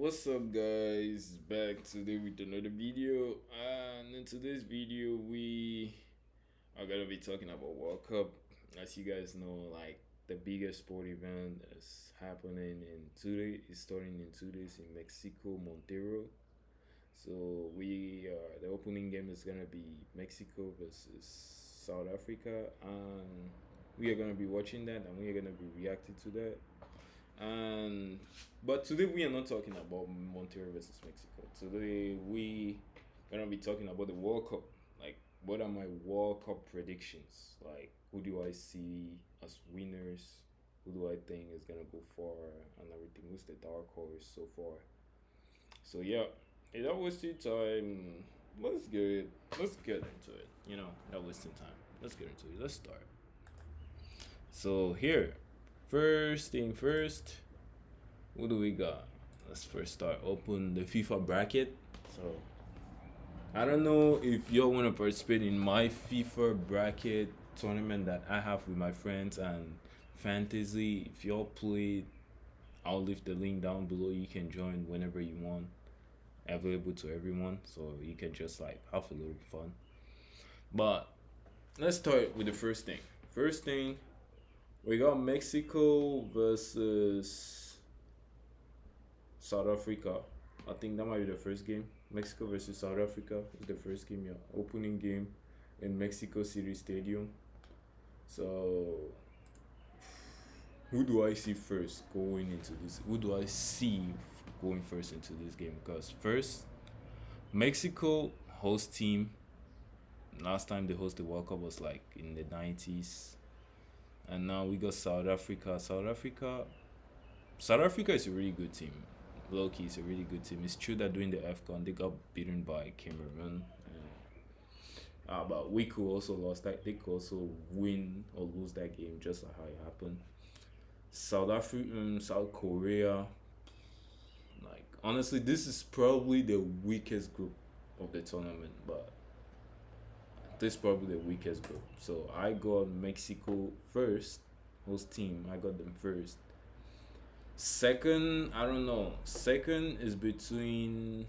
What's up, guys? Back today with another video, and in today's video, we are gonna be talking about World Cup. As you guys know, like the biggest sport event is happening in 2 days. It's starting in 2 days in Mexico, Montero. So the opening game is gonna be Mexico versus South Africa, and we are gonna be watching that, and we are gonna be reacting to that. And but today we are not talking about Montero versus Mexico. Today we gonna be talking about the World Cup. Like, what are my World Cup predictions? Like, who do I see as winners? Who do I think is gonna go far and everything? Who's the dark horse so far? So yeah, without wasting time, let's get into it. Not wasting time. Let's get into it. Let's start. So here, first thing first, what do we got? Let's first start open the FIFA bracket. So I don't know if y'all want to participate in my FIFA bracket tournament that I have with my friends and fantasy. If y'all play, I'll leave the link down below. You can join whenever you want. Available to everyone, so you can just like have a little fun. But let's start with the first thing. First thing, we got Mexico versus South Africa. I think that might be the first game. Mexico versus South Africa is the first game, yeah. Opening game in Mexico City Stadium. So, who do I see first going into this? Who do I see going first into this game? Because first, Mexico host team. Last time they hosted the World Cup was like in the 90s. And now we got South Africa. South Africa is a really good team. Low-key is a really good team. It's true that during the AFCON they got beaten by Cameroon. But we could also lost that. They could also win or lose that game, just like how it happened. South Korea. Like, honestly, this is probably the weakest group of the tournament, but this is probably the weakest group. So I got Mexico first, host team. I got them first. Second, I don't know. Second is between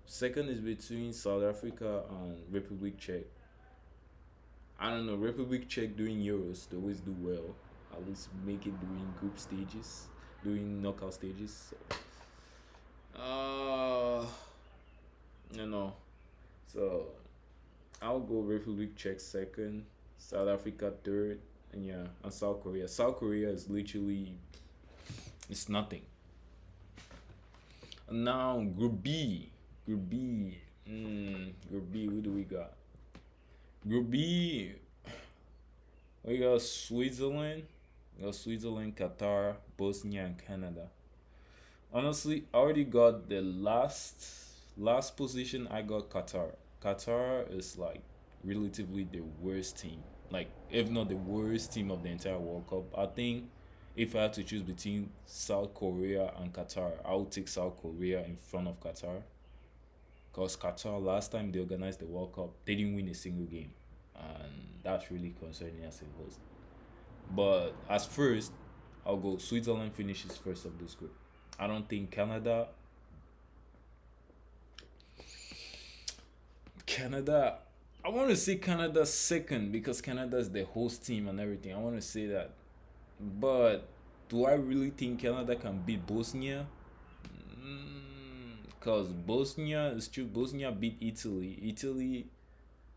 South Africa and Republic Czech. I don't know. Republic Czech doing Euros, they always do well. At least make it during group stages, doing knockout stages. So, you know. So I'll go Republic Czech second, South Africa third, and yeah, and South Korea. South Korea is literally, it's nothing. And now Group B. Group B. Who do we got? Group B. We got Switzerland. Qatar, Bosnia, and Canada. Honestly, I already got the last position. I got Qatar. Qatar is like relatively the worst team, like if not the worst team of the entire World Cup. I think if I had to choose between South Korea and Qatar, I would take South Korea in front of Qatar. Because Qatar, last time they organized the World Cup, they didn't win a single game, and that's really concerning as a host. But as first, I'll go Switzerland finishes first of this group. I don't think Canada. I want to say Canada second because Canada is the host team and everything. I want to say that, but do I really think Canada can beat Bosnia? Because Bosnia is true. Bosnia beat Italy.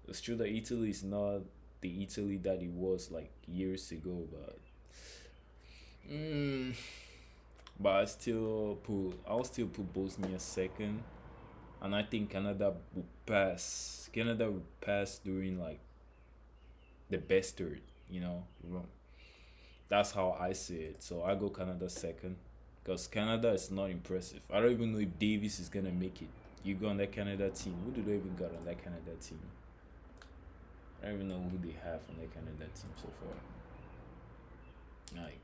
It's true that Italy is not the Italy that it was like years ago, but I'll still put Bosnia second, and I think Canada will pass. Canada will pass during like the best third. That's how I see it. So I go Canada second, because Canada is not impressive. I don't even know if Davis is gonna make it. You go on that Canada team. Who do they even got on that Canada team? I don't even know who they have on that Canada team so far. Like,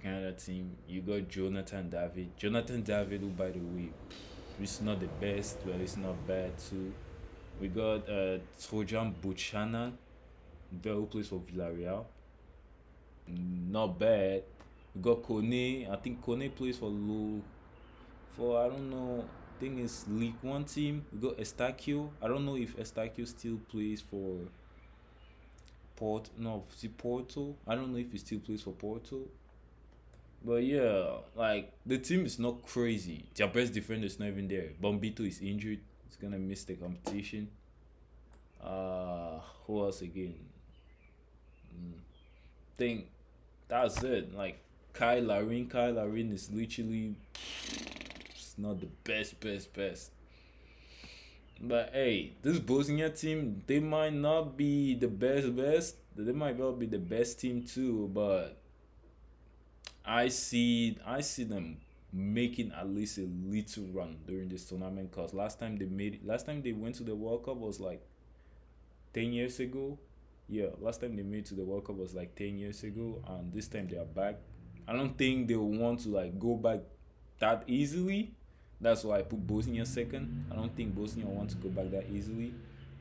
Canada team, you got Jonathan David. Jonathan David, who by the way, is not the best, but it's not bad too. We got Trojan Buchanan, who plays for Villarreal. Not bad. We got Kone. I think Kone plays for Low. For I don't know. I think it's League One team. We got Estacio. I don't know if Estacio still plays for Port. No, see Porto. I don't know if he still plays for Porto. But yeah, like the team is not crazy. Their best defender is not even there. Bombito is injured. He's gonna miss the competition. Who else again? Think that's it. Like Kyle Larin is literally it's not the best. But hey, this Bosnia team, they might not be the best. They might well be the best team too, but I see them making at least a little run during this tournament because last time they went to the World Cup was like 10 years ago. Yeah, last time they made to the World Cup was like 10 years ago, and this time they are back. I don't think they will want to like go back that easily. That's why I put Bosnia second. I don't think Bosnia wants to go back that easily,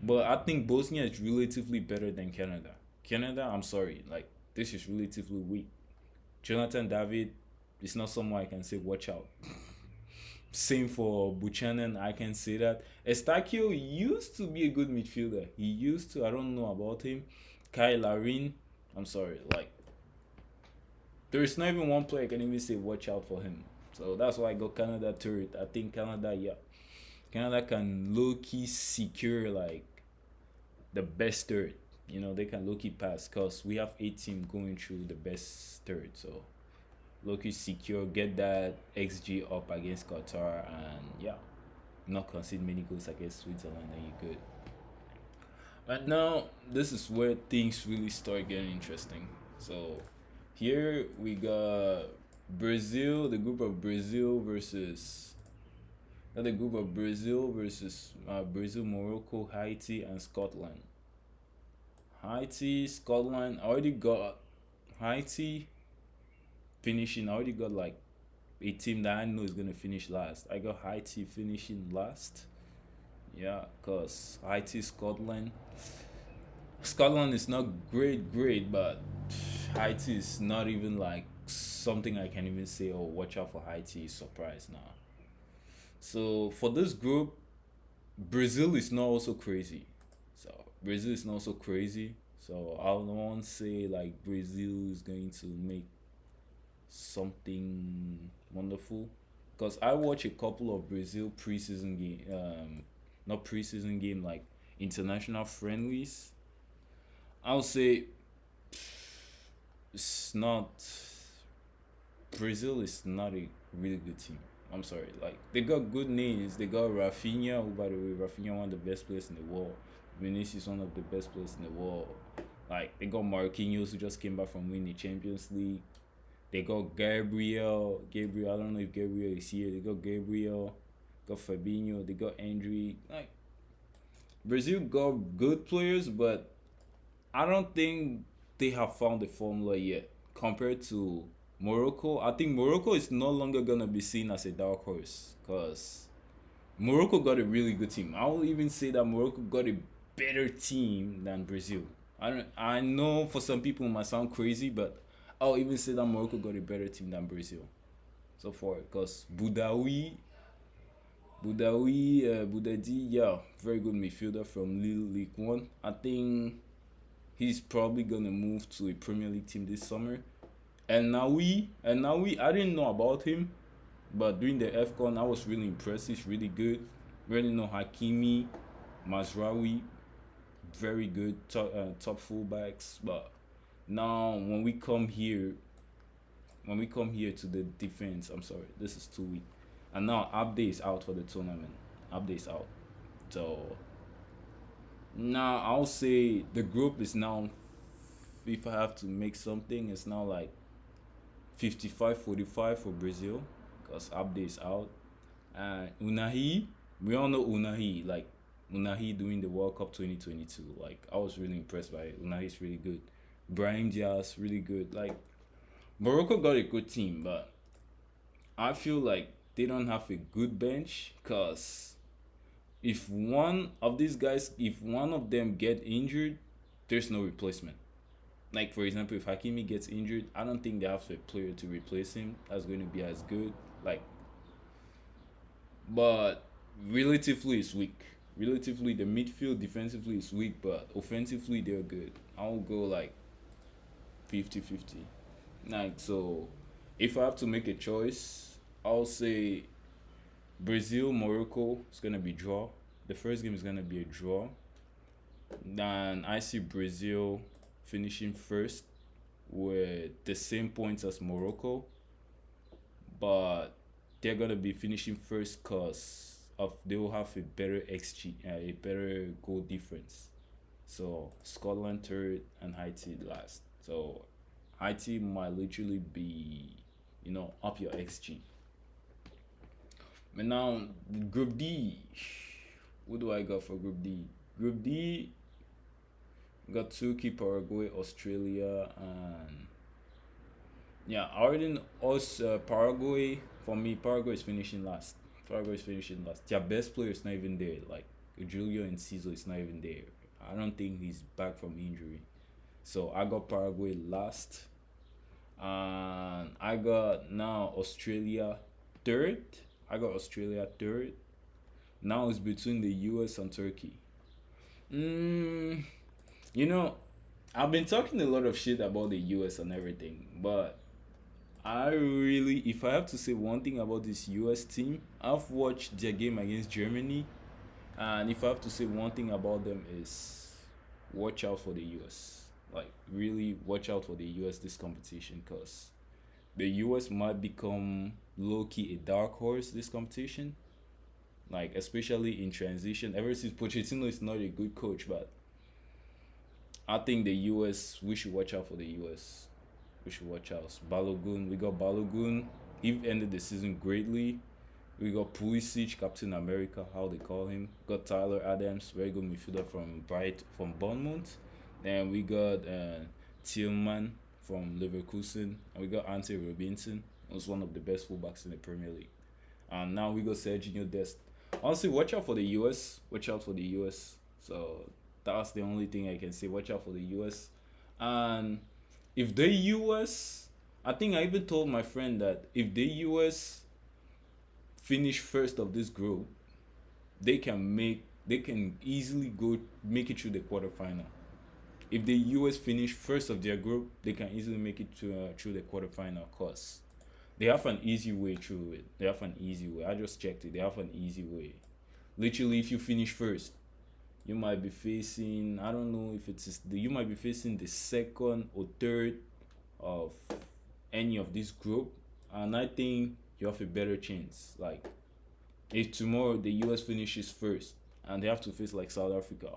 but I think Bosnia is relatively better than Canada. Canada, I'm sorry, like this is relatively weak. Jonathan David is not someone I can say watch out. Same for Buchanan, I can say that. Estacio used to be a good midfielder. He used to, I don't know about him. Kyle Larin, I'm sorry, like there is not even one player I can even say watch out for him. So that's why I got Canada third. I think Canada, yeah, Canada can low key secure like the best third. They can low key pass because we have 8 teams going through the best third. So low key secure, get that XG up against Qatar, and yeah, not concede many goals against Switzerland, and you're good. But now this is where things really start getting interesting. So here we got Brazil, the group of Brazil versus the group of Brazil versus Brazil, Morocco, Haiti, and Scotland. Haiti, Scotland. I already got Haiti finishing. I already got like a team that I know is gonna finish last. I got Haiti finishing last. Yeah, cause Haiti, Scotland. Scotland is not great, but Haiti is not even like something I can even say. Oh, watch out for Haiti. Surprise now. So for this group, Brazil is not also crazy. So Brazil is not so crazy. So I don't want to say like Brazil is going to make something wonderful because I watch a couple of Brazil preseason game, not preseason game like international friendlies. I'll say it's not Brazil is not a really good team. I'm sorry, like they got good names. They got Rafinha, who by the way, Rafinha one of the best players in the world. Vinicius one of the best players in the world. Like they got Marquinhos who just came back from winning the Champions League. They got Gabriel. Gabriel, I don't know if Gabriel is here. They got Gabriel. Got Fabinho. They got Andre. Like Brazil got good players, but I don't think they have found the formula yet. Compared to Morocco, I think Morocco is no longer gonna be seen as a dark horse because Morocco got a really good team. I will even say that Morocco got a better team than Brazil. I know for some people it might sound crazy, but I'll even say that Morocco got a better team than Brazil so far because Boudadi, yeah, very good midfielder from Lille League One. I think he's probably gonna move to a Premier League team this summer. And now we, I didn't know about him, but during the FCON, I was really impressed. He's really good. Really know Hakimi, Mazraoui, very good top fullbacks. But now when we come here to the defense, I'm sorry, this is too weak. And now Abde is out for the tournament. Abde is out. So now I'll say the group is now, if I have to make something, it's now like 55-45 for Brazil because Abde is out. And Unahi, we all know Unahi, like Unahi doing the World Cup 2022. Like I was really impressed by it. Unahi is really good. Brahim Diaz, really good. Like Morocco got a good team, but I feel like they don't have a good bench because if one of them get injured, there's no replacement. Like for example, if Hakimi gets injured, I don't think they have a player to replace him that's going to be as good. Like, but relatively it's weak. Relatively, the midfield defensively is weak, but offensively they're good. I'll go like 50-50. Like so, if I have to make a choice, I'll say Brazil Morocco is gonna be draw. The first game is gonna be a draw. Then I see Brazil finishing first with the same points as Morocco, but they're gonna be finishing first cause of they will have a better XG, a better goal difference. So Scotland third and Haiti last. So Haiti might literally be, up your XG. But now Group D, what do I got for Group D? Group D got Turkey, Paraguay, Australia, and yeah, other than us, Paraguay, for me, Paraguay is finishing last. Paraguay is finishing last. Their best player is not even there. Like, Julio and Ciso is not even there. I don't think he's back from injury. So, I got Paraguay last. And I got now Australia third. I got Australia third. Now it's between the US and Turkey. Mm, you know, I've been talking a lot of shit about the US and everything, but I really, if I have to say one thing about this US team, I've watched their game against Germany, and if I have to say one thing about them is watch out for the US. Like, really watch out for the US this competition because the US might become low key a dark horse this competition. Like, especially in transition. Ever since Pochettino is not a good coach, but I think the US, we should watch out for the US. We should watch out. Balogun, we got Balogun. He ended the season greatly. We got Pulisic, Captain America, how they call him. Got Tyler Adams, very good midfielder from Bournemouth. Then we got Tillman from Leverkusen, and we got Ante Robinson, who's one of the best fullbacks in the Premier League. And now we got Sergio Dest. Honestly, watch out for the US. Watch out for the US. So that's the only thing I can say. Watch out for the US. And if the US, I think I even told my friend that if the US finish first of this group, they can easily go make it through the quarterfinal. If the US finish first of their group, they can easily make it to through the quarterfinal. Cause they have an easy way through it. They have an easy way. I just checked it. They have an easy way. Literally, if you finish first, you might be facing, I don't know if it's you might be facing the second or third of any of this group, and I think you have a better chance. Like, if tomorrow the US finishes first and they have to face like South Africa,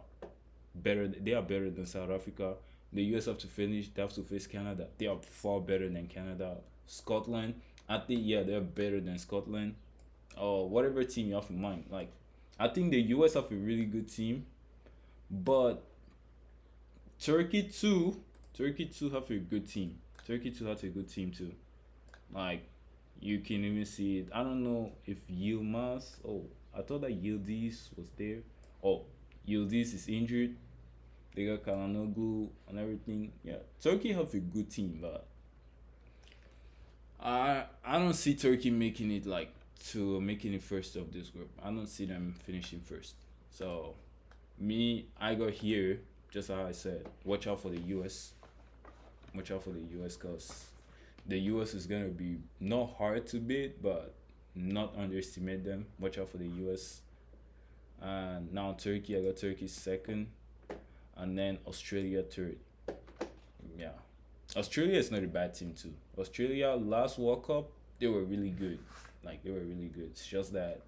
they are better than South Africa. The US have to finish, they have to face Canada. They are far better than Canada. Scotland, I think, yeah, they're better than Scotland. Or whatever team you have in mind. Like, I think the US have a really good team, but Turkey too. Turkey too have a good team. Turkey too has a good team too. Like, you can even see it. I don't know if Yilmaz. Oh, I thought that Yildiz was there. Oh, Yildiz is injured. They got Kalanoglu and everything. Yeah, Turkey have a good team, but I don't see Turkey making it like to making it first of this group. I don't see them finishing first. So me, I got here just how I said. Watch out for the US. Watch out for the US because the US is gonna be not hard to beat, but not underestimate them. Watch out for the US. And now Turkey, I got Turkey second, and then Australia third. Yeah, Australia is not a bad team too. Australia last World Cup, they were really good. Like, they were really good. It's just that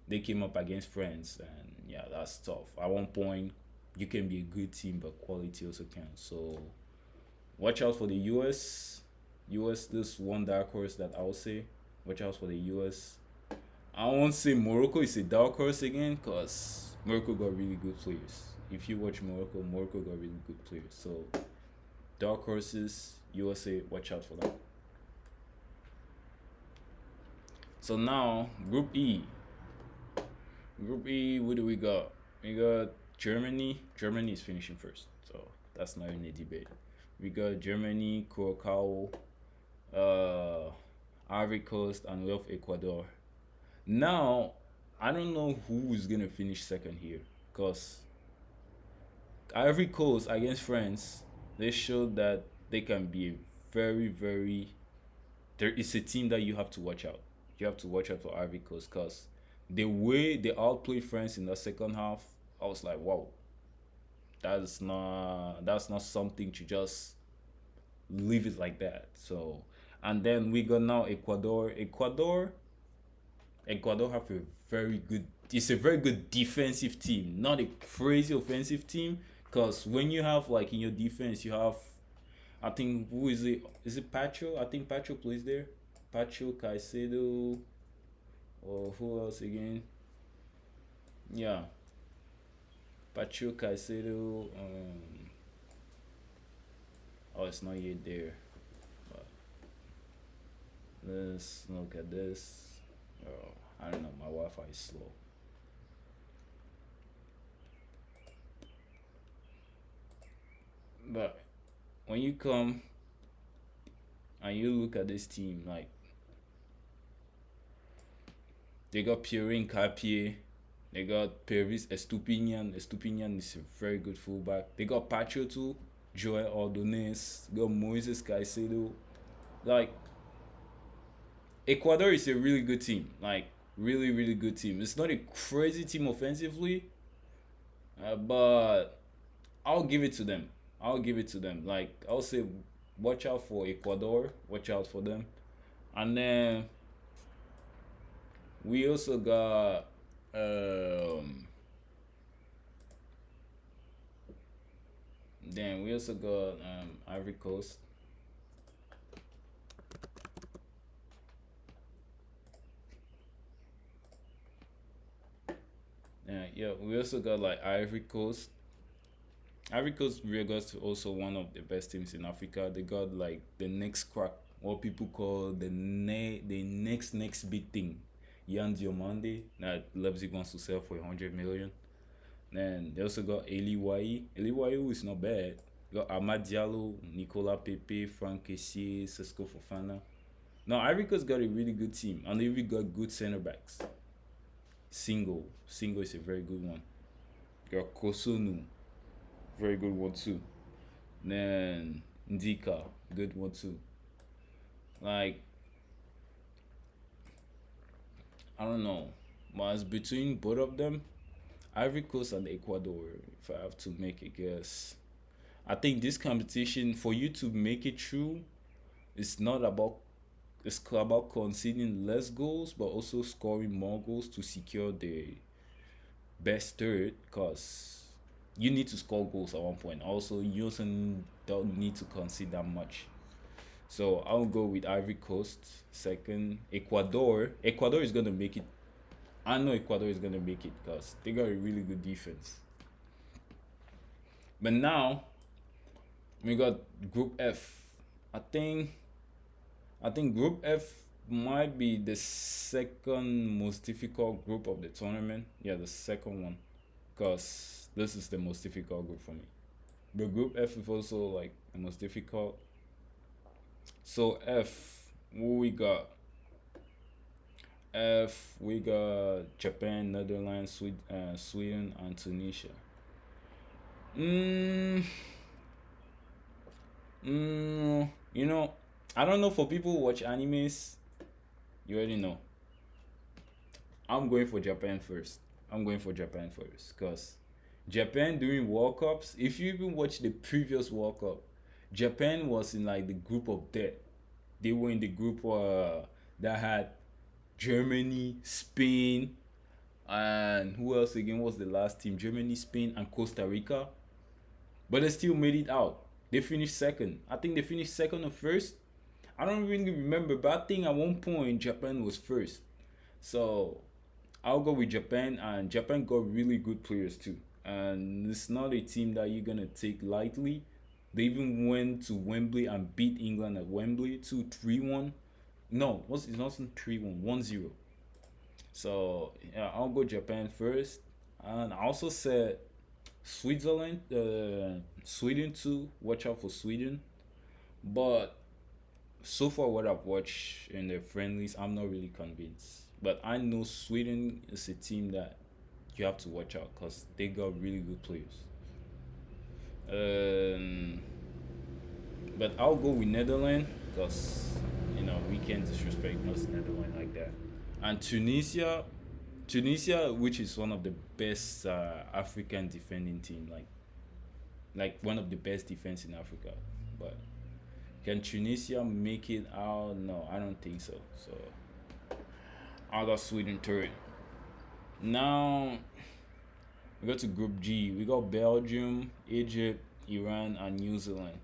they came up against France, and yeah, that's tough. At one point, you can be a good team, but quality also counts. So watch out for the US. US, this one dark horse that I will say. Watch out for the US. I won't say Morocco is a dark horse again, because Morocco got really good players. If you watch Morocco, Morocco got really good players. So dark horses, USA, watch out for them. So now Group E. Group E, what do we got? We got Germany. Germany is finishing first, so that's not even a debate. We got Germany, Curacao, uh, Ivory Coast, and we have Ecuador. Now, I don't know who is gonna finish second here, cause Ivory Coast against France, they showed that they can be a very, very. There is a team that you have to watch out. You have to watch out for Ivory Coast, cause the way they outplayed France in the second half, I was like, wow, that's not something to just leave it like that. So, and then we got now Ecuador. Ecuador have a very good. It's a very good defensive team, not a crazy offensive team. Cause when you have like in your defense, you have, I think who is it? Is it Pacho? I think Pacho plays there. Pacho, Caicedo, or who else again? Yeah, Pacho, Caicedo. Oh, it's not yet there. But let's look at this. Oh, I don't know. My Wi-Fi is slow. But when you come and you look at this team, like they got Pierre Capier, they got Pervis Estupinian. Estupinian is a very good fullback. They got Pacho too, Joel Ordonez, got Moises Caicedo. Like Ecuador is a really good team. Like really, really good team. It's not a crazy team offensively, but I'll give it to them. I'll give it to them. Like I'll say, watch out for Ecuador. Watch out for them. And then we also got then we also got Ivory Coast. Yeah, we also got like Ivory Coast. Ivory Coast regards to also one of the best teams in Africa. They got like the next crack, what people call the next big thing. Yan Diomande that Leipzig wants to sell for 100 million. Then they also got Eli Wai. Eli Wai is not bad. Got Ahmad Diallo, Nicolas Pepe, Frank Kessié, Cisco Fofana. Now Ivory Coast got a really good team, and they even got good center backs. Single is a very good one. Got Kosunu, very good one too. Then Ndika, good one too. Like I don't know, but it's between both of them, Ivory Coast and Ecuador. If I have to make a guess, I think this competition for you to make it through, it's not about it's about conceding less goals, but also scoring more goals to secure the best third. Cause you need to score goals at one point. Also, you also don't need to concede that much. So I'll go with Ivory Coast second. Ecuador is gonna make it. I know Ecuador is gonna make it because they got a really good defense. But now we got Group F. I think Group F might be the second most difficult group of the tournament. Yeah, the second one, because this is the most difficult group for me. But Group F is also like the most difficult. So F, who we got? F, we got Japan, Netherlands, Sweden, and Tunisia. Mm, you know, I don't know for people who watch animes. You already know. I'm going for Japan first. Because Japan during World Cups, if you even watch the previous World Cup, Japan was in like the group of death. They were in the group that had Germany, Spain, and who else again was the last team? Germany, Spain, and Costa Rica. But they still made it out. They finished second. I think they finished second or first. I don't really remember, but I think at one point Japan was first. So I'll go with Japan, and Japan got really good players too. And it's not a team that you're gonna take lightly. They even went to Wembley and beat England at Wembley 2-3-1. No, it's not 3-1, 1-0. So yeah, I'll go Japan first. And I also said Sweden too. Watch out for Sweden. But so far, what I've watched in the friendlies, I'm not really convinced. But I know Sweden is a team that you have to watch out because they got really good players. Um, but I'll go with Netherlands because we can't disrespect most Netherlands like that. And Tunisia, which is one of the best African defending team, like one of the best defense in Africa. But can Tunisia make it out? No, I don't think so. So I got Sweden through it. Now we go to Group G. We got Belgium, Egypt, Iran, and New Zealand.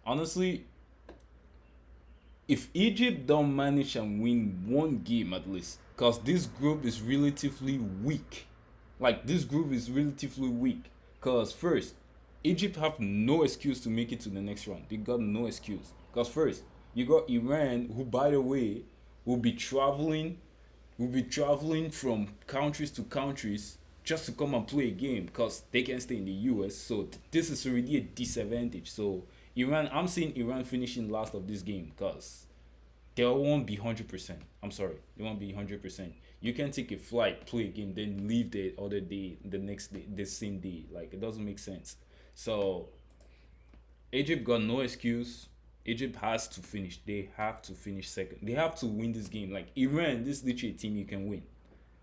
Honestly, if Egypt don't manage and win one game at least, because this group is relatively weak. Like this group is relatively weak. Because first, Egypt have no excuse to make it to the next round. They got no excuse. Because first, you got Iran, who by the way will be traveling from countries to countries just to come and play a game because they can stay in the US. So this is already a disadvantage. So Iran, I'm seeing Iran finishing last of this game because they won't be 100%. I'm sorry, they won't be 100%. You can take a flight, play a game, then leave the other day, the next day, the same day. Like it doesn't make sense. So Egypt got no excuse. Egypt has to finish. They have to finish second. They have to win this game. Like Iran, this is literally a team you can win.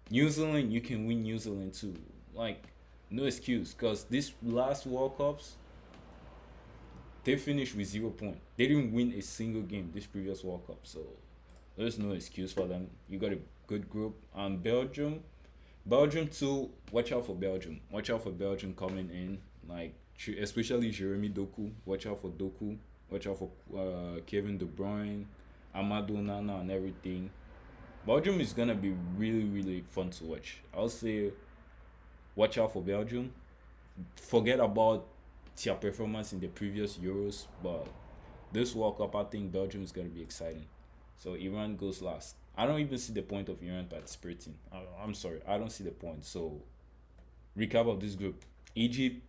New Zealand, you can win New Zealand too. Like, no excuse. Because this last World Cups, they finished with 0 point. They didn't win a single game this previous World Cup. So there's no excuse for them. You got a good group. And Belgium too. Watch out for Belgium. Watch out for Belgium coming in. Like especially Jeremy Doku. Watch out for Doku. Watch out for Kevin De Bruyne, Amadou Nana, and everything. Belgium is gonna be really, really fun to watch. I'll say, watch out for Belgium. Forget about their performance in the previous Euros, but this World Cup, I think Belgium is gonna be exciting. So Iran goes last. I don't even see the point of Iran participating. I'm sorry, I don't see the point. So recap of this group: Egypt.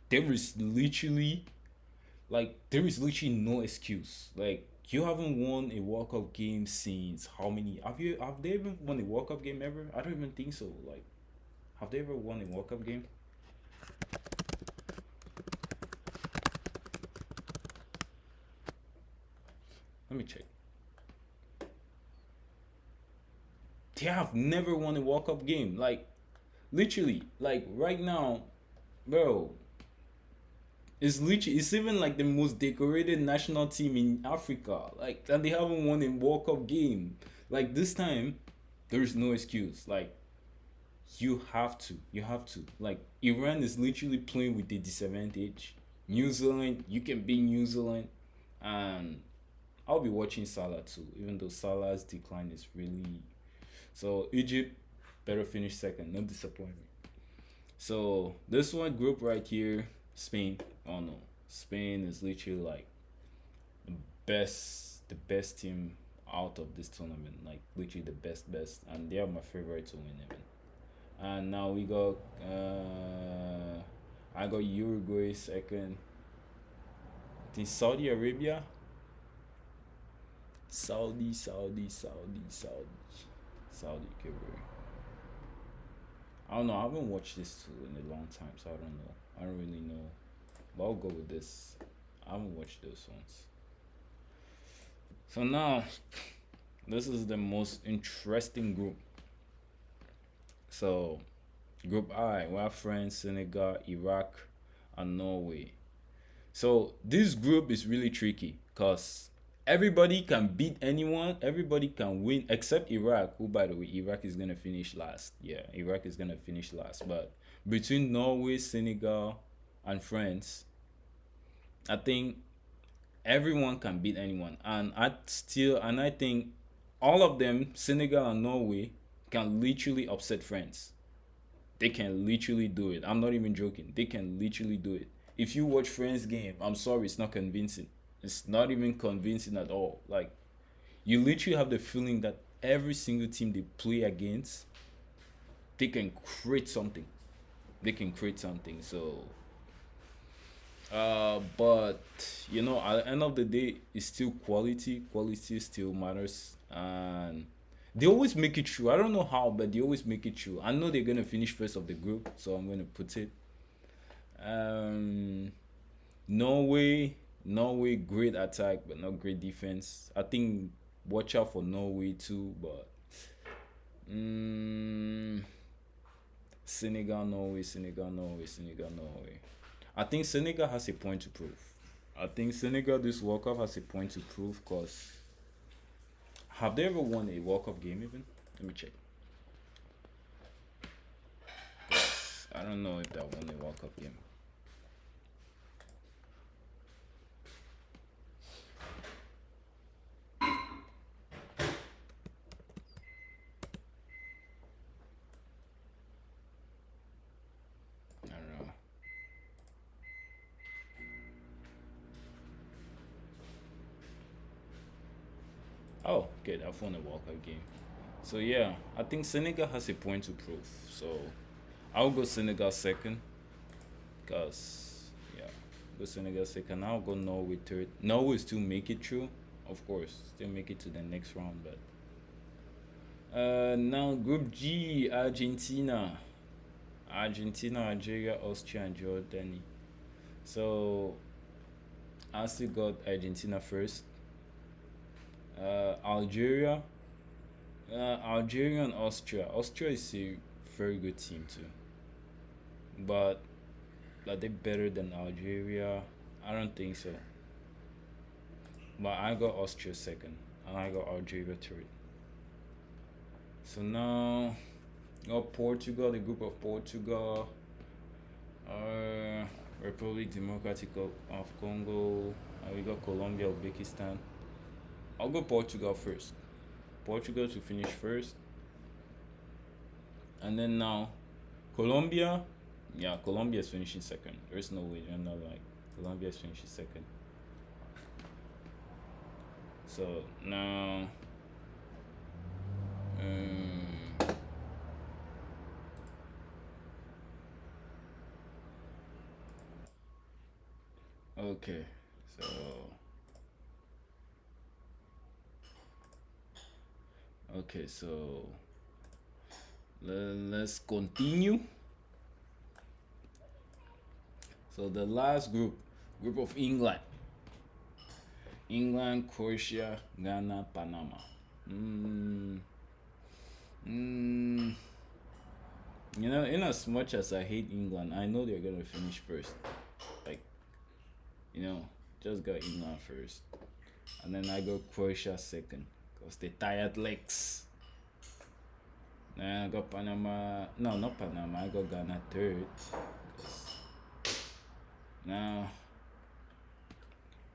There is literally no excuse. Like you haven't won a World Cup game since how many? Have they even won a World Cup game ever? I don't even think so. Like, have they ever won a World Cup game? Let me check. They have never won a World Cup game. Like, literally, like right now, bro. It's even like the most decorated national team in Africa. Like, and they haven't won a World Cup game. Like this time, there is no excuse. Like you have to. Like Iran is literally playing with the disadvantage. New Zealand, you can beat New Zealand, and I'll be watching Salah too. Even though Salah's decline is really so Egypt better finish second. No disappointment. So this one group right here, Spain. Oh no, Spain is literally like the best team out of this tournament. Like literally the best, and they are my favorite to win even. And now we got I got Uruguay second. I think Saudi Arabia, Saudi. Okay, bro. I don't know. I haven't watched this too in a long time, so I don't know. I don't really know. But I'll go with this. I haven't watched those ones. So now, this is the most interesting group. So, Group I, we have France, Senegal, Iraq, and Norway. So this group is really tricky because everybody can beat anyone, everybody can win except Iraq, who by the way, Iraq is gonna finish last. Yeah, Iraq is gonna finish last. But between Norway, Senegal, and France, I think everyone can beat anyone. And I think all of them, Senegal and Norway, can literally upset France. They can literally do it. I'm not even joking. They can literally do it. If you watch Friends game, I'm sorry, it's not convincing. It's not even convincing at all. Like you literally have the feeling that every single team they play against, they can create something. They can create something. So But at the end of the day, it's still quality. Quality still matters, and they always make it through. I don't know how, but they always make it through. I know they're gonna finish first of the group, so I'm gonna put it. Um, Norway, Norway, great attack, but not great defense. I think watch out for Norway too, but mm, Senegal, Norway, Senegal, Norway, Senegal, Norway. I think Senegal has a point to prove. I think Senegal this World Cup has a point to prove because have they ever won a World Cup game even? Let me check. 'Cause I don't know if they won a World Cup game. I don't know. Oh, okay, they've won a World Cup game. So yeah, I think Senegal has a point to prove. So I'll go Senegal second, cause yeah, go Senegal second. I'll go Norway third. Norway still make it through, of course, still make it to the next round. But now Group G, Argentina, Algeria, Austria, and Jordan. So I still got Argentina first. Algeria, Algeria and Austria. Austria is a very good team too, but are they better than Algeria? I don't think so. But I got Austria second, and I got Algeria third. So now, got Portugal, the group of Portugal, uh, Republic Democratic of Congo, and we got Colombia, Uzbekistan. I'll go Portugal first. Portugal to finish first, and then now Colombia. Yeah, Colombia is finishing second. There's no way they're not like Colombia is finishing second. So now, um, okay, so okay, so let's continue. So the last group of England, Croatia, Ghana, Panama. Mm, mm, in as much as I hate England, I know they're gonna finish first. Like, you know, just got England first, and then I got Croatia second, cause they tired legs. Then I got Panama. No, not Panama. I got Ghana third. 'Cause now,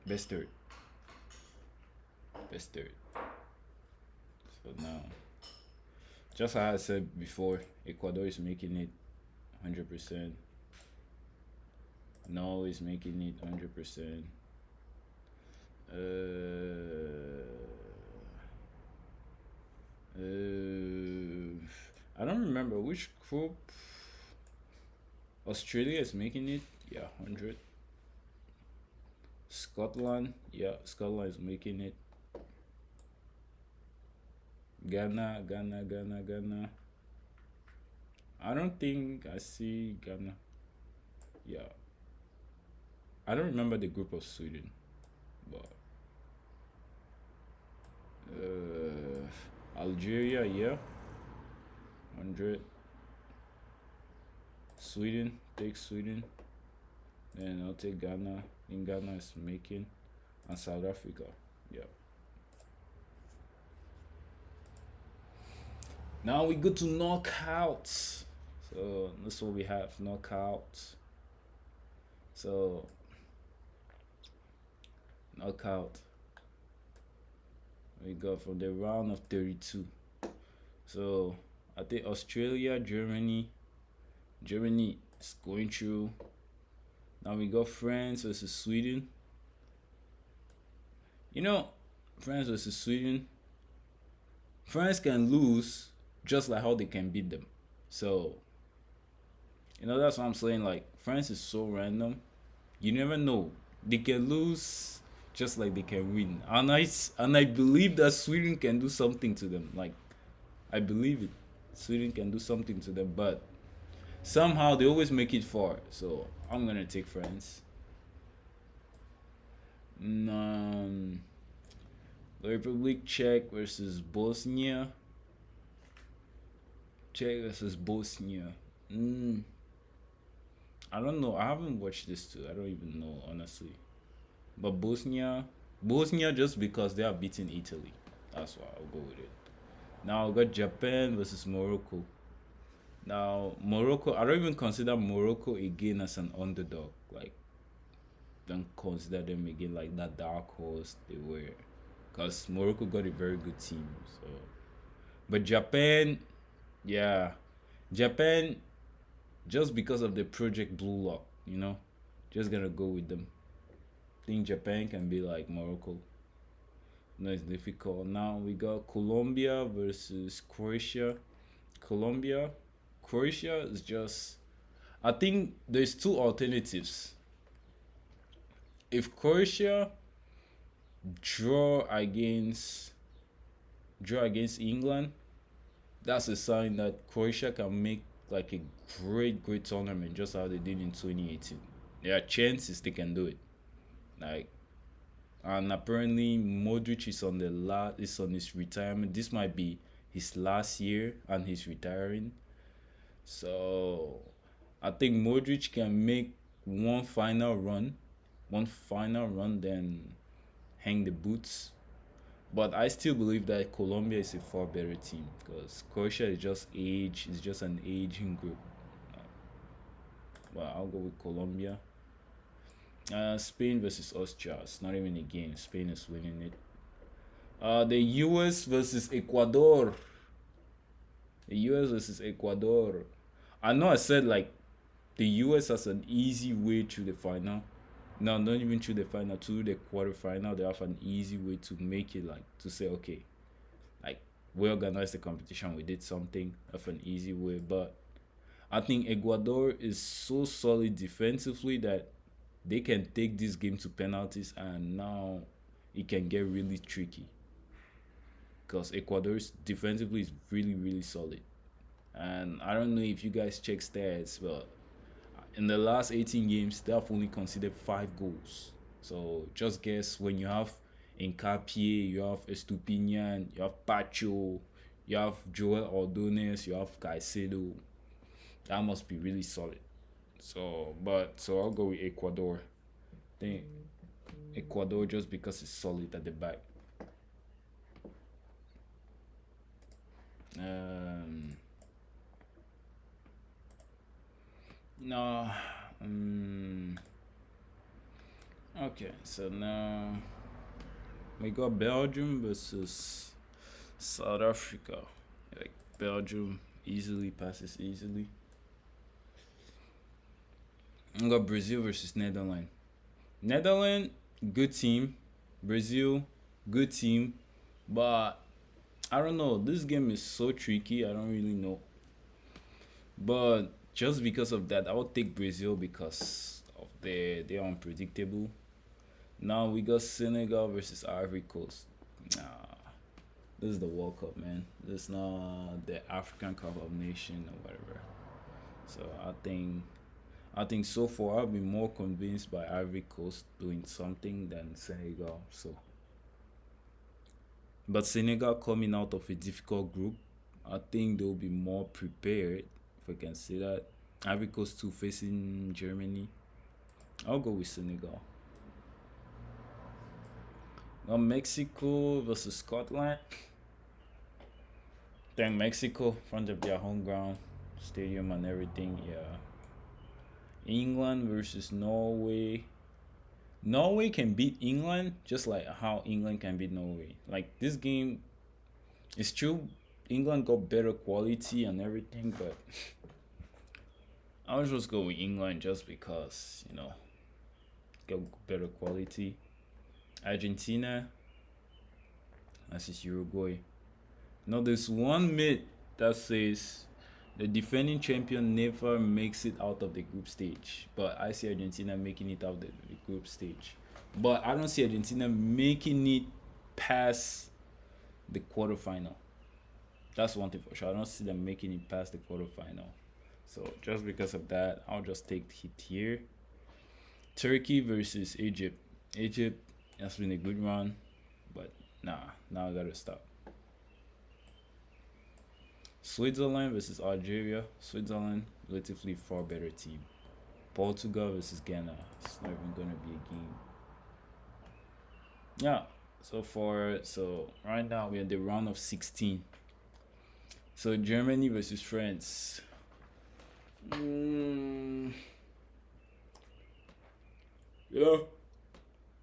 best third, best third. So now, just as I said before, Ecuador is making it 100%. Norway is making it 100%. I don't remember which group. Australia is making it. Yeah, 100. Scotland. Yeah, Scotland is making it. Ghana. I don't think I see Ghana. Yeah, I don't remember the group of Sweden, but Algeria, yeah, 100. Sweden, take Sweden. Then I'll take Ghana. In Ghana is making, and South Africa. Yeah. Now we go to knockouts. So that's what we have, knockouts. So knockout. We got from the round of 32. So I think Australia, Germany is going through. Now we got France versus Sweden. France versus Sweden. France can lose just like how they can beat them. So, that's what I'm saying. Like, France is so random. You never know. They can lose just like they can win. And I believe that Sweden can do something to them. Like I believe it. Sweden can do something to them, but somehow they always make it far. So I'm gonna take France. Um, the Republic Czech versus Bosnia. Czech versus Bosnia. Mm, I don't know. I haven't watched this too. I don't even know honestly. But Bosnia just because they are beating Italy. That's why I'll go with it. Now I got Japan versus Morocco. Now Morocco, I don't even consider Morocco again as an underdog. Like don't consider them again like that dark horse they were, because Morocco got a very good team. So, but Japan, yeah, Japan just because of the Project Blue Lock, just gonna go with them. Think Japan can be like Morocco. No, it's difficult. Now we got Colombia versus Croatia. Colombia, Croatia is just. I think there's two alternatives. If Croatia draw against draw against England, that's a sign that Croatia can make like a great tournament just how they did in 2018. There are chances they can do it. Like, and apparently Modric is on his retirement. This might be his last year and he's retiring. So I think Modric can make one final run, then hang the boots. But I still believe that Colombia is a far better team because Croatia is just age, it's just an aging group. But I'll go with Colombia. Spain versus Austria. It's not even a game. Spain is winning it. The US versus Ecuador. The US versus Ecuador. I know I said like the US has an easy way to the final. No, not even to the final, to the quarterfinal. They have an easy way to make it, like to say, okay, like we organized the competition, we did something of an easy way. But I think Ecuador is so solid defensively that they can take this game to penalties, and now it can get really tricky because Ecuador's defensively is really solid. And I don't know if you guys check stats, but in the last 18 games, they have only conceded 5 goals. So just guess, when you have Nkapie, you have Estupinian, you have Pacho, you have Joel Ordonez, you have Caicedo, that must be really solid. So I'll go with Ecuador. I think Ecuador just because it's solid at the back. Um, no. Okay, so now we got Belgium versus South Africa. Like Belgium easily passes easily. We got Brazil versus Netherlands. Netherlands, good team. Brazil, good team. But I don't know. This game is so tricky. I don't really know. But just because of that, I would take Brazil because of they're unpredictable. Now we got Senegal versus Ivory Coast. Nah, this is the World Cup, man. This is not the African Cup of Nation or whatever. So I think so far I've been more convinced by Ivory Coast doing something than Senegal. So, but Senegal coming out of a difficult group, I think they'll be more prepared, if I can say that. Ivory Coast 2 facing Germany. I'll go with Senegal. Now Mexico versus Scotland. Then Mexico, in front of their home ground, stadium and everything. Yeah. England versus Norway. Norway can beat England just like how England can beat Norway. Like this game, it's true. England got better quality and everything, but I'll just go with England just because got better quality. Argentina versus Uruguay. Now there's one myth that says The defending champion never makes it out of the group stage, but I see Argentina making it out of the group stage. But I don't see Argentina making it past the quarterfinal. That's one thing for sure. I don't see them making it past the quarterfinal. So just because of that, I'll just take the hit here. Turkey versus Egypt. Egypt has been a good run, but now I gotta stop. Switzerland versus Algeria. Switzerland, relatively far better team. Portugal versus Ghana. It's not even gonna be a game. Yeah. So right now we're in the round of 16. So Germany versus France. Mm, you know,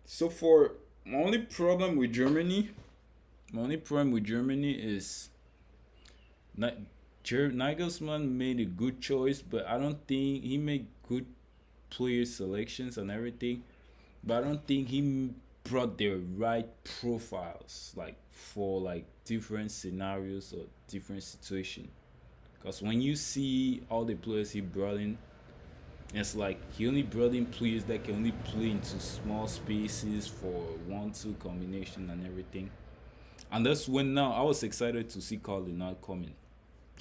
so far, my only problem with Germany is Nagelsmann made a good choice, but I don't think he made good player selections and everything. But I don't think he brought the right profiles like for like different scenarios or different situations. Because when you see all the players he brought in, it's like he only brought in players that can only play into small spaces for 1-2 combination and everything. And that's when now I was excited to see Colin not coming.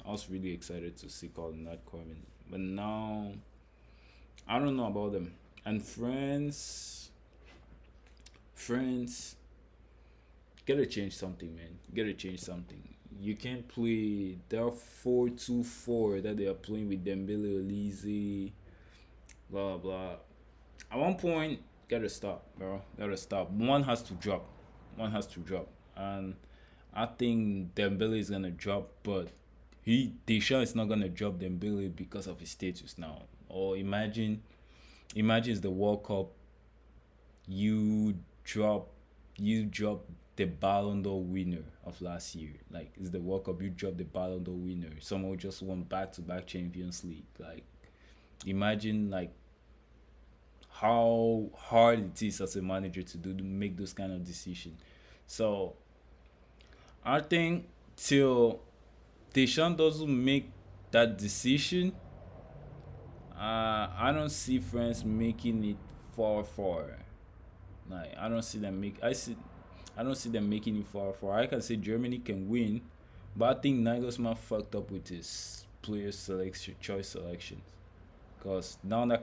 I was really excited to see Colin not coming. But now I don't know about them. And France gotta change something, man. Gotta change something. You can't play their 4-2-4 that they are playing with Dembele, Elise, blah blah. At one point, gotta stop, bro. Gotta stop. One has to drop. One has to drop. And I think Dembele is gonna drop, but Deschamps is not gonna drop Dembele because of his status now. Or imagine it's the World Cup. You drop the Ballon d'Or winner of last year. Like it's the World Cup, you drop the Ballon d'Or winner. Someone just won back-to-back Champions League. Like imagine like how hard it is as a manager to make those kind of decisions. So I think till Deschamps doesn't make that decision, I don't see France making it far. Like I don't see them making it far. I can say Germany can win, but I think Nagelsmann fucked up with his choice selections. Cause now that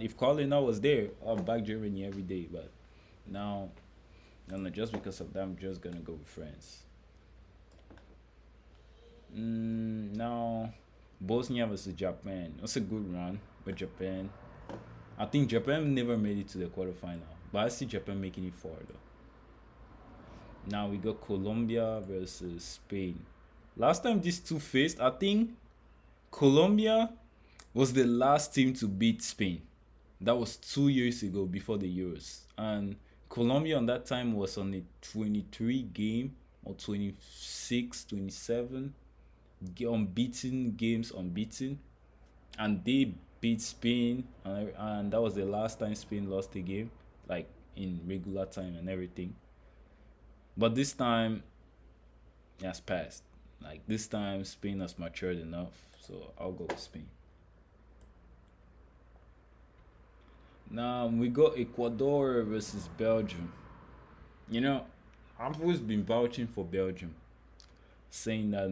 if Carlin now was there, I'll back Germany every day. But now, no, just because of that, I'm just gonna go with France. Now, Bosnia versus Japan. That's a good run with Japan. I think Japan never made it to the quarterfinal, but I see Japan making it far though. Now we got Colombia versus Spain. Last time these two faced, I think Colombia was the last team to beat Spain. That was 2 years ago before the Euros. And Colombia on that time was on a 23 game or 26, 27 unbeaten. And they beat Spain. And that was the last time Spain lost a game, like in regular time and everything. But this time, it has passed. Like this time, Spain has matured enough. So I'll go with Spain. Now we got Ecuador versus Belgium. You know, I've always been vouching for Belgium, saying that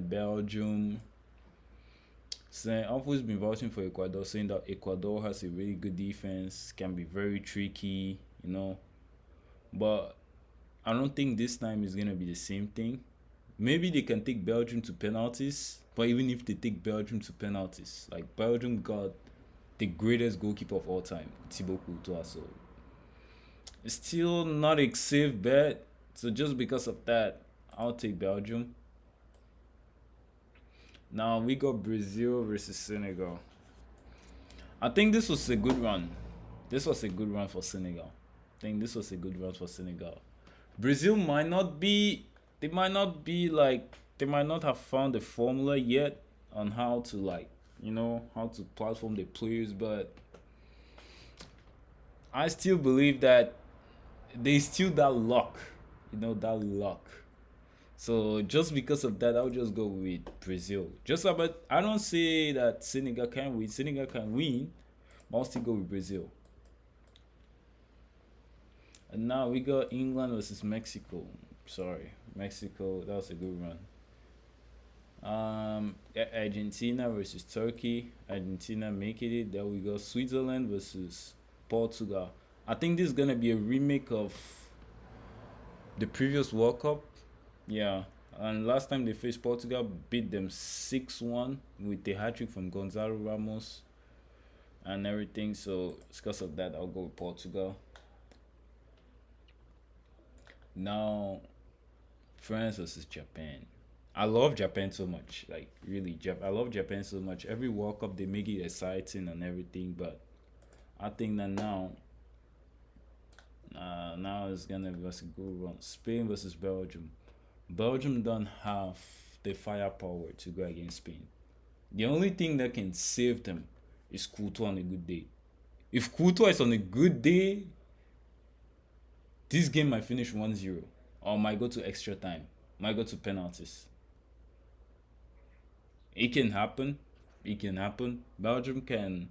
I've always been vouching for Ecuador, saying that Ecuador has a really good defense, can be very tricky, But I don't think this time is gonna be the same thing. Maybe they can take Belgium to penalties, but even if they take Belgium to penalties, like Belgium got the greatest goalkeeper of all time, Thibaut Courtois. So it's still not a safe bet. So just because of that, I'll take Belgium. Now we got Brazil versus Senegal. I think this was a good run. This was a good run for Senegal. Brazil might not be. They might not have found the formula yet on how to how to platform the players, but I still believe that they still that luck. So just because of that, I'll just go with Brazil. Just about, I don't say that Senegal can win. Senegal can win, but I'll still go with Brazil. And now we got England versus Mexico. Sorry, Mexico. That was a good run. Argentina versus Turkey. Argentina making it. Then we got Switzerland versus Portugal. I think this is gonna be a remake of the previous World Cup. Yeah, and last time they faced Portugal, beat them 6-1 with the hat trick from Gonzalo Ramos and everything. So it's because of that, I'll go with Portugal. Now, France versus Japan. I love Japan so much. Like really, I love Japan so much. Every World Cup they make it exciting and everything, but I think that now it's gonna be a good run. Spain versus Belgium. Belgium don't have the firepower to go against Spain. The only thing that can save them is Courtois on a good day. If Courtois is on a good day, this game might finish 1-0 or might go to extra time, might go to penalties. It can happen. It can happen. Belgium can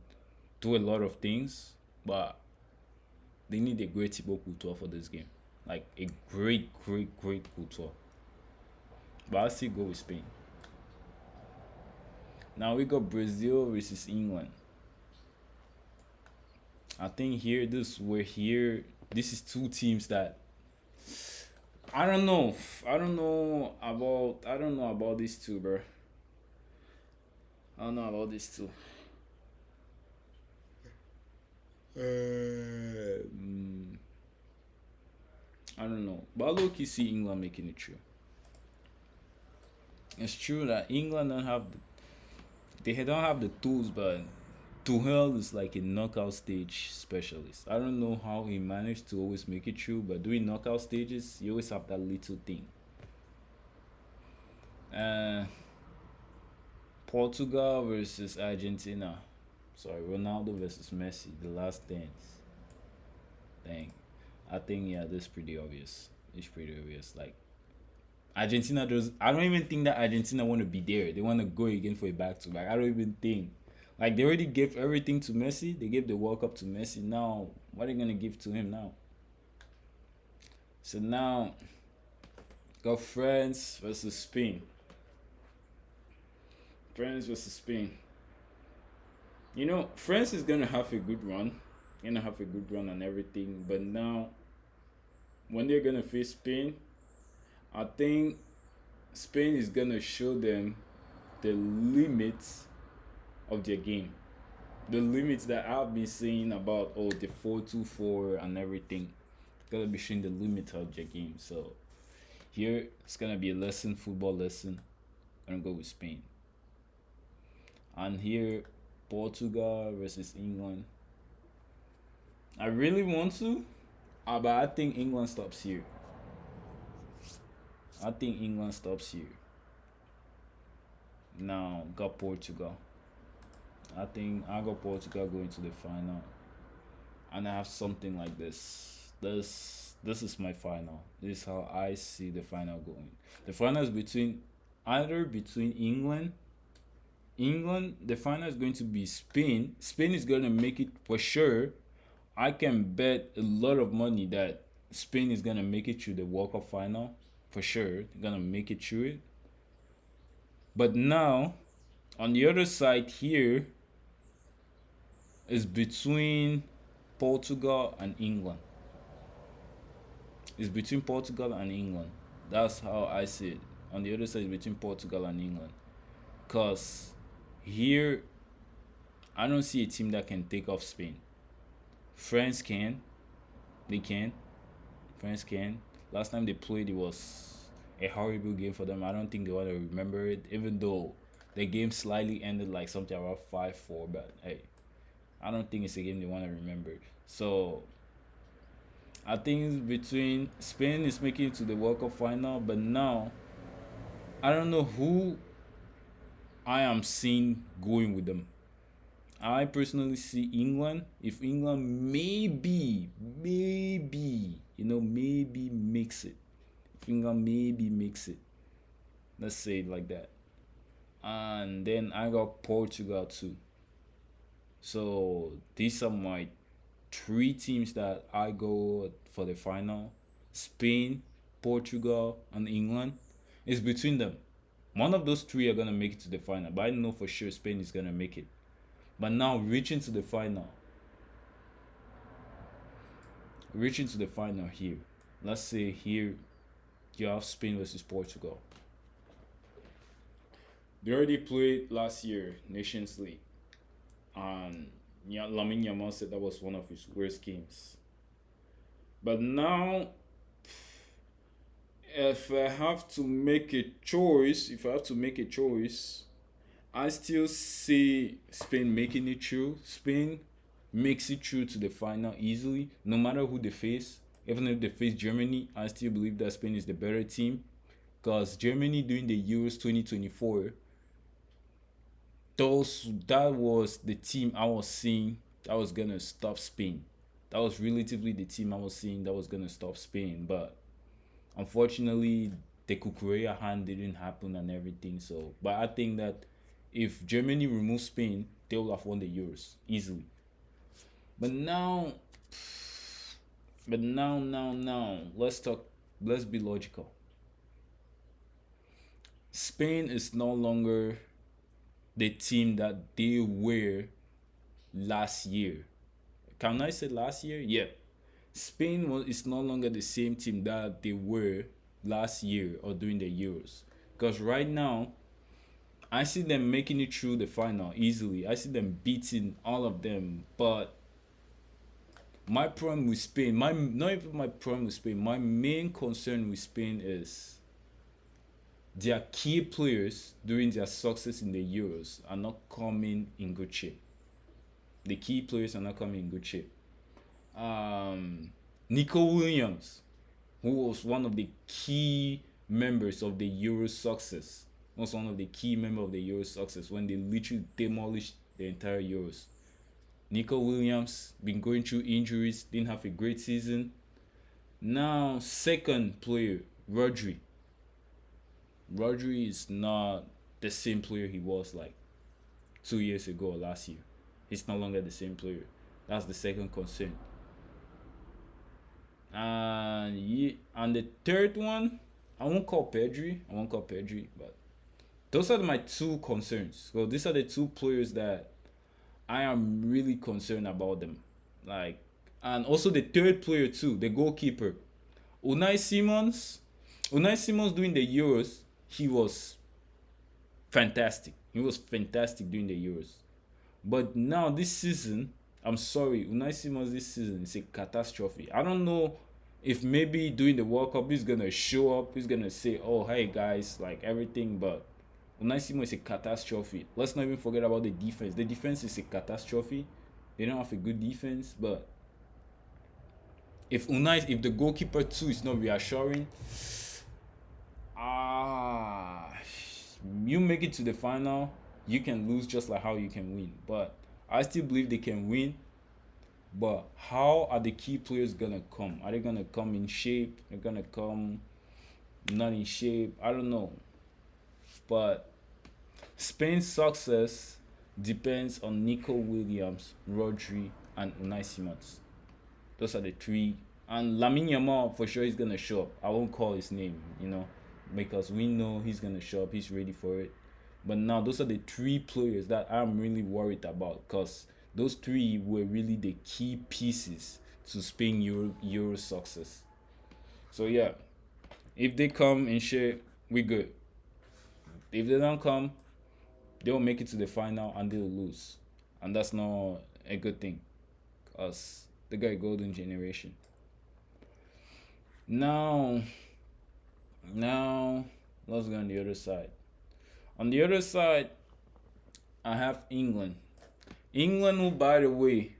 do a lot of things, but they need a great Thibaut Courtois for this game. Like a great, great, great Courtois. But I'll still go with Spain. Now we got Brazil versus England. I think this is two teams that I don't know. I don't know about these two, bro. I don't know about these two. I don't know. But I low-key see England making it true. It's true that England they don't have the tools, but Tuchel is like a knockout stage specialist. I don't know how he managed to always make it through, but doing knockout stages, you always have that little thing. Portugal versus Argentina. Sorry, Ronaldo versus Messi. The last dance. Dang. I think yeah, this is pretty obvious. It's pretty obvious. Like Argentina does. I don't even think that Argentina want to be there. They want to go again for a back to back. I don't even think. Like they already gave everything to Messi. They gave the World Cup to Messi. Now, what are they gonna give to him now? So now, got France versus Spain. France versus Spain. You know, France is gonna have a good run. Gonna have a good run and everything. But now, when they're gonna face Spain, I think Spain is gonna show them the limits of their game. The limits that I've been saying about the 4-2-4 and everything. Gonna be showing the limits of their game. So here it's gonna be a lesson, football lesson. I'm gonna go with Spain. And here Portugal versus England. I really want to, but I think England stops here. I think England stops here. Now got Portugal. I think I got Portugal going to the final, and I have something like this. This is my final. This is how I see the final going. The final is either between England. The final is going to be Spain. Spain is going to make it for sure. I can bet a lot of money that Spain is going to make it through the World Cup final for sure. They're going to make it through it. But now, on the other side here, is between Portugal and England. It's between Portugal and England. That's how I see it. On the other side, it's between Portugal and England. Because here, I don't see a team that can take off Spain. France can. They can. France can. Last time they played, it was a horrible game for them. I don't think they want to remember it, even though the game slightly ended like something around 5-4. But hey, I don't think it's a game they want to remember. So I think it's between Spain is making it to the World Cup final, but now I don't know who I am seeing going with them. I personally see England. If England maybe makes it. If England maybe makes it. Let's say it like that. And then I got Portugal too. So these are my three teams that I go for the final: Spain, Portugal, and England. It's between them. One of those three are gonna make it to the final, but I know for sure Spain is gonna make it. But now reaching to the final here. Let's say here you have Spain versus Portugal. They already played last year Nations League, and Lamine Yamal said that was one of his worst games. But now, if I have to make a choice, I still see Spain making it through. Spain makes it through to the final easily, no matter who they face. Even if they face Germany, I still believe that Spain is the better team. Because Germany during the Euros 2024, that was the team I was seeing that was gonna stop Spain. That was relatively the team I was seeing that was gonna stop Spain. But unfortunately, the Kukurea hand didn't happen and everything. So, but I think that if Germany removes Spain, they will have won the Euros easily. But now, now, let's talk. Let's be logical. Spain is no longer the team that they were last year. Can I say last year? Yeah. Is no longer the same team that they were last year or during the Euros. Because right now, I see them making it through the final easily. I see them beating all of them. But my problem with Spain, not even my problem with Spain, my main concern with Spain is their key players during their success in the Euros are not coming in good shape. The key players are not coming in good shape. Nico Williams, who was one of the key members of the Euro success, was one of the key members of the Euro success when they literally demolished the entire Euros. Nico Williams been going through injuries, didn't have a great season. Now, second player, Rodri. Rodri is not the same player he was like 2 years ago or last year. He's no longer the same player. That's the second concern. And the third one, I won't call Pedri, but those are my two concerns. Well, these are the two players that I am really concerned about them. Like, and also the third player too, the goalkeeper, Unai Simons. Unai Simons during the Euros, he was fantastic. He was fantastic during the Euros. But now this season, I'm sorry, Unai Simons this season is a catastrophe. I don't know if maybe during the World Cup he's gonna show up, he's gonna say, "Oh, hey guys, like everything," but Unai Simons is a catastrophe. Let's not even forget about the defense. The defense is a catastrophe. They don't have a good defense, but if the goalkeeper too is not reassuring, you make it to the final, you can lose just like how you can win. But I still believe they can win. But how are the key players gonna come? Are they gonna come in shape? They're gonna come not in shape? I don't know. But Spain's success depends on Nico Williams, Rodri, and Unai Simons. Those are the three. And Lamine Yamal, for sure, he's gonna show up. I won't call his name, because we know he's gonna show up. He's ready for it. But now those are the three players that I'm really worried about, because those three were really the key pieces to Spain Euro success. So yeah, if they come in shape, we good. If they don't come, they'll make it to the final and they'll lose, and that's not a good thing, cause they got a golden generation. Now, let's go on the other side. On the other side, I have England. England will by the way.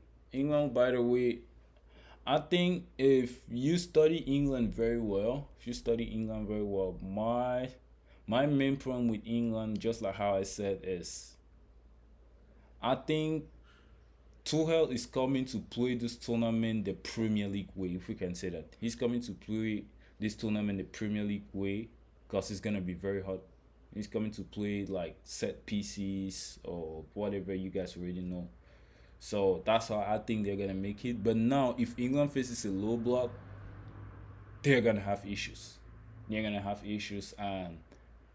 I think if you study England very well, my main problem with England, just like how I said, is I think Tuchel is coming to play this tournament the Premier League way, if we can say that. He's coming to play this tournament the Premier League way because it's gonna be very hot. He's coming to play like set pieces or whatever you guys already know. So that's how I think they're gonna make it. But now, if England faces a low block, they're gonna have issues. They're gonna have issues, and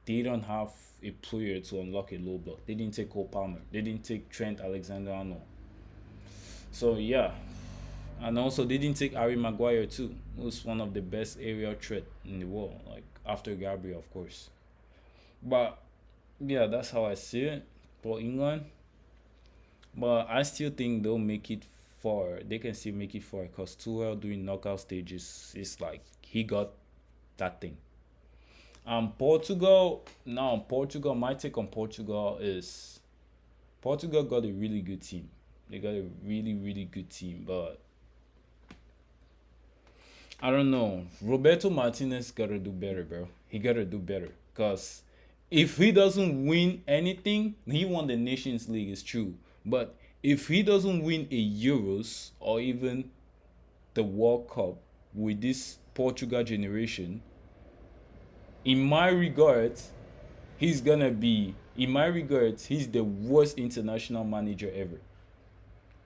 they don't have a player to unlock a low block. They didn't take Cole Palmer. They didn't take Trent Alexander-Arnold. So yeah, and also they didn't take Harry Maguire too, who's one of the best aerial threat in the world, like after Gabriel, of course. But yeah, that's how I see it for England. But I still think they'll make it far. They can still make it far because Tuchel doing knockout stages is like he got that thing. Portugal. Now Portugal. My take on Portugal is Portugal got a really good team. They got a really good team, but I don't know. Roberto Martinez gotta do better, bro. He gotta do better. Cause if he doesn't win anything, he won the Nations League, it's true. But if he doesn't win a Euros or even the World Cup with this Portugal generation, in my regards, he's the worst international manager ever.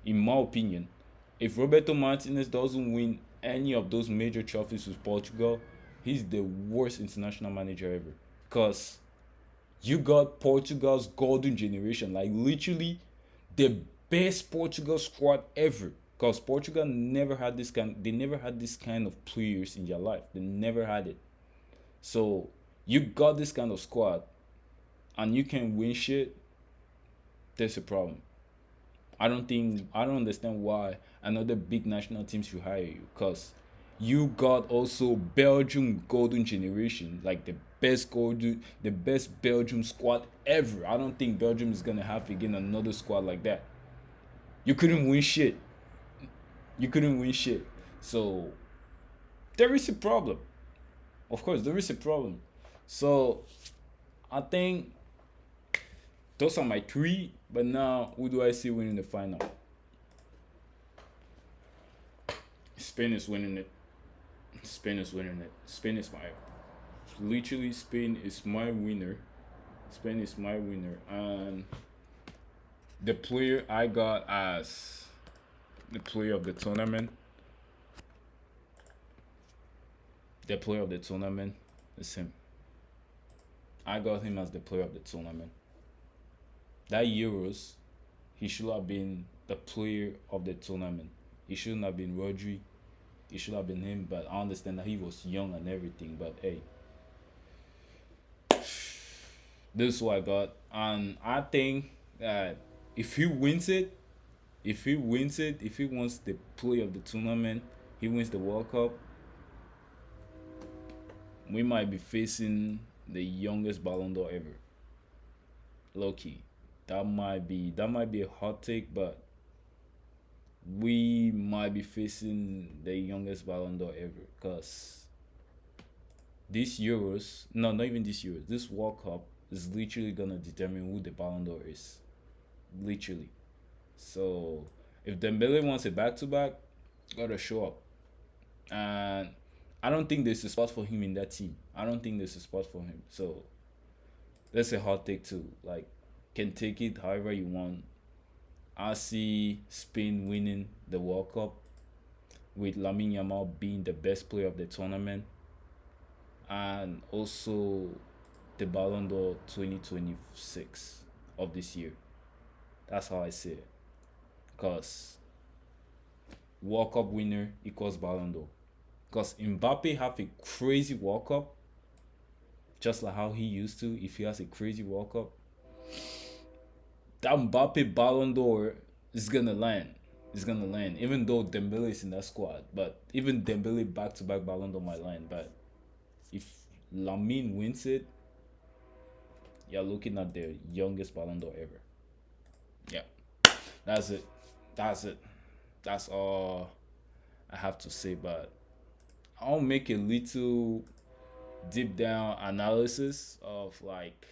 In my opinion. If Roberto Martinez doesn't win any of those major trophies with Portugal, he's the worst international manager ever. Because you got Portugal's golden generation, like literally the best Portugal squad ever. Because Portugal never had this kind. They never had this kind of players in their life. They never had it. So you got this kind of squad, and you can win shit. There's a problem. I don't understand why another big national team should hire you, because you got also Belgium golden generation, like the best Belgium squad ever. I don't think Belgium is gonna have again another squad like that. You couldn't win shit. You couldn't win shit. So there is a problem. Of course, there is a problem. So I think those are my three. But now, who do I see winning the final? Spain is winning it. Spain is winning it. Spain is my. Literally, Spain is my winner. Spain is my winner. And the player I got as the player of the tournament. The player of the tournament is him. I got him as the player of the tournament. That Euros, he should have been the player of the tournament. He shouldn't have been Rodri. It should have been him, but I understand that he was young and everything. But hey, this is what I got. And I think that if he wins it, if he wins the play of the tournament, he wins the World Cup, we might be facing the youngest Ballon d'Or ever. Low key. That might be a hot take, but we might be facing the youngest Ballon d'Or ever. Cause this Euros, no, not even this Euros, this World Cup is literally gonna determine who the Ballon d'Or is. Literally. So if Dembele wants a back to back, gotta show up. And I don't think there's a spot for him in that team. I don't think there's a spot for him. So that's a hot take too. Like, can take it however you want. I see Spain winning the World Cup with Lamine Yamal being the best player of the tournament, and also the Ballon d'Or 2026 of this year. That's how I see it. Because World Cup winner equals Ballon d'Or. Because Mbappe have a crazy World Cup, just like how he used to. If he has a crazy World Cup, that Mbappe Ballon d'Or is gonna land. It's gonna land. Even though Dembele is in that squad, but even Dembele back to back Ballon d'Or might land. But if Lamine wins it, you're looking at the youngest Ballon d'Or ever. Yeah, that's it. That's it. That's all I have to say. But I'll make a little deep down analysis of like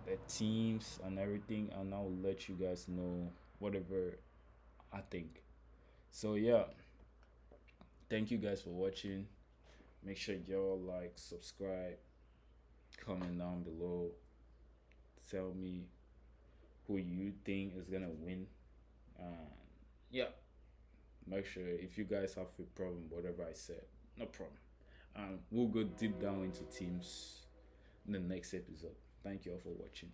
the teams and everything, and I'll let you guys know whatever I think. So yeah, thank you guys for watching. Make sure y'all like, subscribe, comment down below. Tell me who you think is gonna win. Yeah, make sure if you guys have a problem, whatever I said, no problem. We'll go deep down into teams in the next episode. Thank you all for watching.